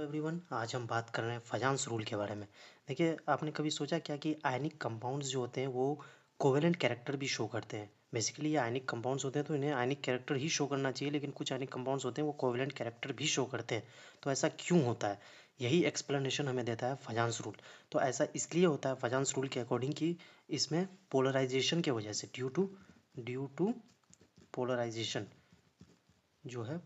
Everyone, आज हम बात कर रहे हैं फजांस रूल के बारे में। देखिए, आपने कभी सोचा क्या कि आयनिक कंपाउंड्स जो होते हैं वो कोवेलेंट कैरेक्टर भी शो करते हैं। बेसिकली ये आयनिक कंपाउंड्स होते हैं तो इन्हें आयनिक कैरेक्टर ही शो करना चाहिए, लेकिन कुछ आयनिक कंपाउंड्स होते हैं वो कोवेलेंट कैरेक्टर भी शो करते हैं। तो ऐसा क्यों होता है, यही एक्सप्लेनेशन हमें देता है फजांस रूल। तो ऐसा इसलिए होता है फजांस रूल के अकॉर्डिंग कि इसमें पोलराइजेशन की वजह से ड्यू टू पोलराइजेशन जो है,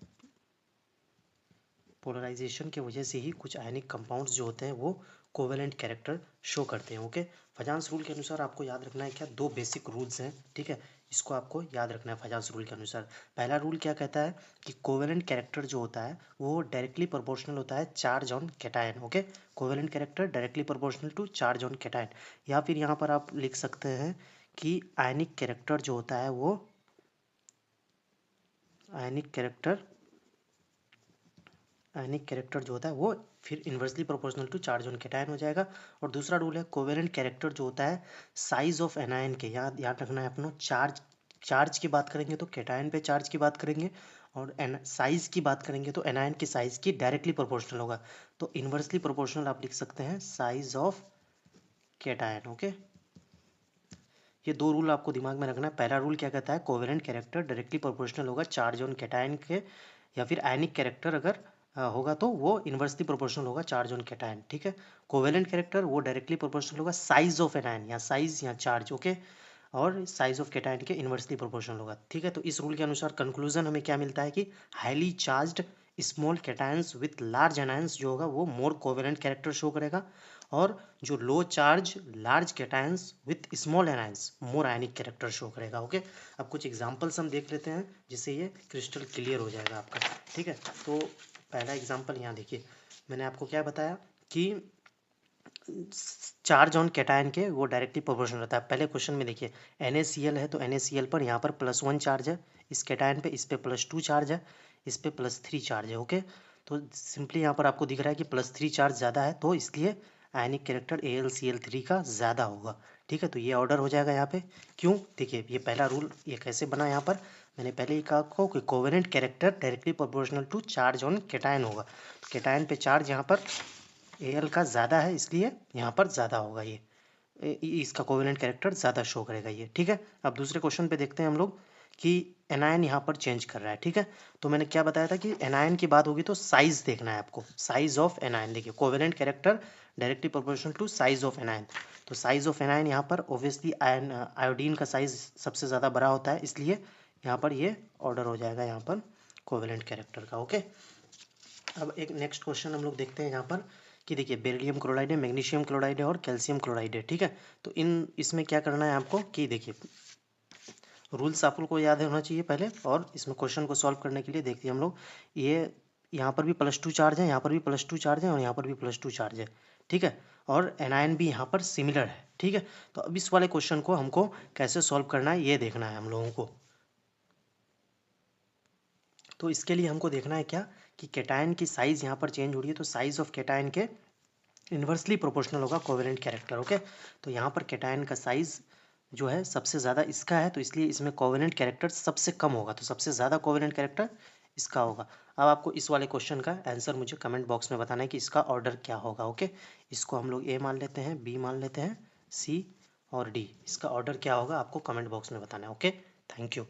पोलराइजेशन की वजह से ही कुछ आयनिक कंपाउंड्स जो होते हैं वो कोवेलेंट कैरेक्टर शो करते हैं। ओके, फजांस रूल के अनुसार आपको याद रखना है क्या, दो बेसिक रूल्स हैं। ठीक है, इसको आपको याद रखना है फजांस रूल के अनुसार। पहला रूल क्या कहता है कि कोवेलेंट कैरेक्टर जो होता है वो डायरेक्टली प्रोपोर्शनल होता है charge on cation. Okay, covalent character directly proportional to charge on cation. या फिर यहाँ पर आप लिख सकते हैं कि आयनिक कैरेक्टर जो होता है वो आयनिक कैरेक्टर जो होता है वो फिर inversely proportional to charge on cation हो जाएगा। और दूसरा रूल है कोवेलेंट कैरेक्टर जो होता है साइज ऑफ एनायन के, यहाँ याद रखना है अपनो, चार्ज की बात करेंगे तो कैटायन पे चार्ज की बात करेंगे, और साइज की बात करेंगे तो एनायन की साइज की डायरेक्टली प्रोपोर्शनल होगा। तो इन्वर्सली प्रोपोर्शनल आप लिख सकते हैं साइज ऑफ कैटायन। ओके, ये दो रूल आपको दिमाग में रखना है। पहला रूल क्या कहता है, कोवेलेंट कैरेक्टर डायरेक्टली प्रोपोर्शनल होगा चार्ज ऑन कैटायन के, या फिर आयनिक कैरेक्टर अगर होगा तो वो इन्वर्सली प्रोपोर्शनल होगा चार्ज ऑन कैटायन। ठीक है, कोवेलेंट कैरेक्टर वो डायरेक्टली प्रोपोर्शनल होगा साइज ऑफ एनायन, या साइज या चार्ज। ओके, और साइज ऑफ कैटायन के इन्वर्सली प्रोपोर्शनल होगा। ठीक है, तो इस रूल के अनुसार कंक्लूजन हमें क्या मिलता है कि highly charged small cations with large anions जो होगा वो मोर कोवेलेंट कैरेक्टर शो करेगा, और जो low charge large cations with small anions more ionic character show करेगा। ओके, अब कुछ एग्जांपल्स हम देख लेते हैं जिससे ये क्रिस्टल क्लियर हो जाएगा आपका। ठीक है, तो पहला एग्जांपल यहाँ देखिए, मैंने आपको क्या बताया कि चार्ज ऑन कैटायन के वो डायरेक्टली प्रोपोर्शनल रहता है। पहले क्वेश्चन में देखिए NaCl है तो NaCl पर यहाँ पर +1 चार्ज है, इस कैटायन पे इस पे +2 चार्ज है, इस पे +3 चार्ज है। ओके, तो सिंपली यहाँ पर आपको दिख रहा है कि +3 चार्ज ज़्यादा है, तो इसलिए आयनिक कैरेक्टर AlCl3 का ज़्यादा होगा। ठीक है, तो ये ऑर्डर हो जाएगा यहाँ पे। क्यों, देखिए ये पहला रूल ये कैसे बना, यहाँ पर मैंने पहले ही कहा आपको कि covalent character directly proportional to charge on cation होगा। कैटायन पे चार्ज यहाँ पर Al का ज़्यादा है, इसलिए यहाँ पर ज़्यादा होगा, ये इसका कोवेलेंट कैरेक्टर ज़्यादा शो करेगा ये। ठीक है, अब दूसरे क्वेश्चन पे देखते हैं हम लोग कि एनायन यहाँ पर चेंज कर रहा है। ठीक है, तो मैंने क्या बताया था कि एनायन की बात होगी तो साइज देखना है आपको, साइज ऑफ एनायन। देखिए covalent character directly proportional to size of anion, तो साइज ऑफ एनायन यहाँ पर ऑब्वियसली आयोडीन का साइज सबसे ज़्यादा बड़ा होता है, इसलिए यहाँ पर ये ऑर्डर हो जाएगा यहाँ पर कोवेलेंट कैरेक्टर का। ओके, अब एक नेक्स्ट क्वेश्चन हम लोग देखते हैं यहाँ पर कि देखिए बेरिलियम क्लोराइड है, मैग्नीशियम क्लोराइड है और कैल्शियम क्लोराइड है। ठीक है, तो इसमें क्या करना है आपको कि देखिए रूल्स आपको याद होना चाहिए पहले, और इसमें क्वेश्चन को सॉल्व करने के लिए देखिए हम लोग ये यहाँ पर भी +2 चार्ज है, यहाँ पर भी +2 चार्ज है और यहाँ पर भी +2 चार्ज है। ठीक है, और एनायन भी यहाँ पर सिमिलर है। ठीक है, तो अब इस वाले क्वेश्चन को हमको कैसे सॉल्व करना है ये देखना है हम लोगों को। तो इसके लिए हमको देखना है क्या कि कैटायन की साइज़ यहाँ पर चेंज हो रही है, तो साइज़ ऑफ कैटायन के इन्वर्सली प्रोपोर्शनल होगा कोवेलेंट कैरेक्टर। ओके, तो यहाँ पर कैटायन का साइज़ जो है सबसे ज़्यादा इसका है, तो इसलिए इसमें कोवेलेंट कैरेक्टर सबसे कम होगा, तो सबसे ज़्यादा कोवेलेंट कैरेक्टर इसका होगा। अब आपको इस वाले क्वेश्चन का आंसर मुझे कमेंट बॉक्स में बताना है कि इसका ऑर्डर क्या होगा। ओके, इसको हम लोग A मान लेते हैं, B मान लेते हैं, C और D, इसका ऑर्डर क्या होगा आपको कमेंट बॉक्स में बताना है। Okay, thank you.